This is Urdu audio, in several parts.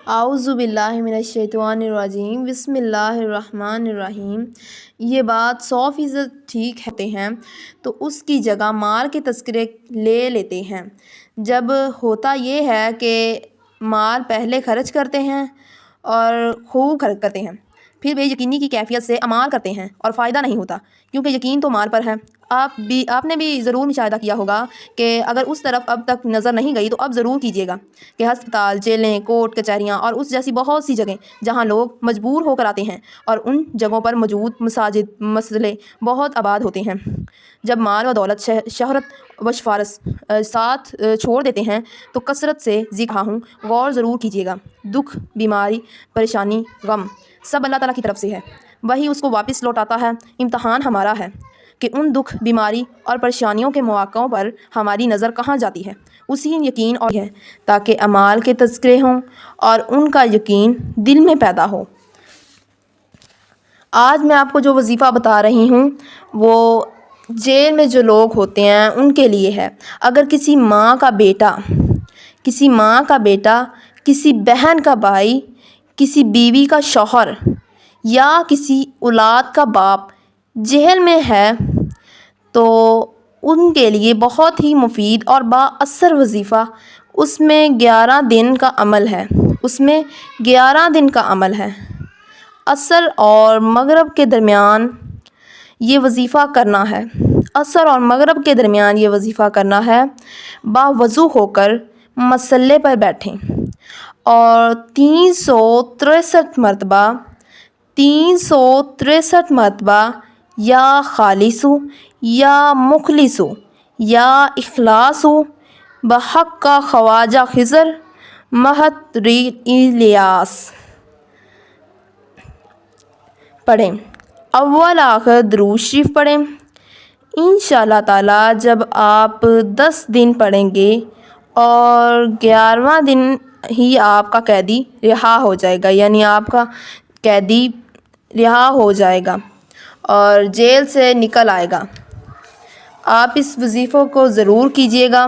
اعوذ باللہ من الشیطان الرجیم بسم اللہ الرحمن الرحیم۔ یہ بات 100% ٹھیک ہوتے ہیں تو اس کی جگہ مال کے تذکرے لے لیتے ہیں۔ جب ہوتا یہ ہے کہ مال پہلے خرچ کرتے ہیں اور خوب خرچ کرتے ہیں، پھر بے یقینی کی کیفیت سے اعمال کرتے ہیں اور فائدہ نہیں ہوتا، کیونکہ یقین تو مال پر ہے۔ آپ نے بھی ضرور مشاہدہ کیا ہوگا کہ اگر اس طرف اب تک نظر نہیں گئی تو اب ضرور کیجیے گا کہ ہسپتال، جیلیں، کورٹ کچہریاں اور اس جیسی بہت سی جگہیں جہاں لوگ مجبور ہو کر آتے ہیں، اور ان جگہوں پر موجود مساجد، مسجدیں بہت آباد ہوتے ہیں۔ جب مال و دولت، شہرت و سفارش ساتھ چھوڑ دیتے ہیں تو کثرت سے ذکر ہوں غور ضرور کیجیے گا۔ دکھ، بیماری، پریشانی، غم سب اللہ تعالیٰ کی طرف سے ہے، وہی اس کو واپس لوٹاتا ہے۔ امتحان ہمارا ہے کہ ان دکھ، بیماری اور پریشانیوں کے مواقعوں پر ہماری نظر کہاں جاتی ہے۔ اسی یقین اور ہے تاکہ اعمال کے تذکرے ہوں اور ان کا یقین دل میں پیدا ہو۔ آج میں آپ کو جو وظیفہ بتا رہی ہوں وہ جیل میں جو لوگ ہوتے ہیں ان کے لیے ہے۔ اگر کسی ماں کا بیٹا، کسی بہن کا بھائی، کسی بیوی کا شوہر یا کسی اولاد کا باپ جیل میں ہے تو ان کے لیے بہت ہی مفید اور با اثر وظیفہ اس میں 11 دن کا عمل ہے۔ عصر اور مغرب کے درمیان یہ وظیفہ کرنا ہے۔ باوضو ہو کر مصلے پر بیٹھیں اور 363 مرتبہ یا خالصو یا مخلصو یا اخلاصو بحق کا خواجہ خضر مہت الیاس پڑھیں۔ اول آخر درود شریف پڑھیں۔ انشاءاللہ تعالیٰ جب آپ 10 دن پڑھیں گے اور 11واں دن ہی آپ کا قیدی رہا ہو جائے گا، یعنی آپ کا قیدی رہا ہو جائے گا اور جیل سے نکل آئے گا۔ آپ اس وظیفے کو ضرور کیجیے گا،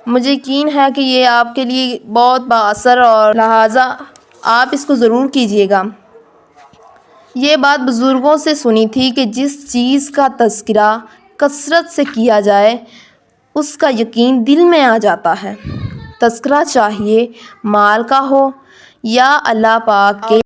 مجھے یقین ہے کہ یہ آپ کے لیے بہت با اثر اور لہٰذا آپ اس کو ضرور کیجیے گا۔ یہ بات بزرگوں سے سنی تھی کہ جس چیز کا تذکرہ کثرت سے کیا جائے اس کا یقین دل میں آ جاتا ہے۔ تذکرہ چاہیے مال کا ہو یا اللہ پاک کے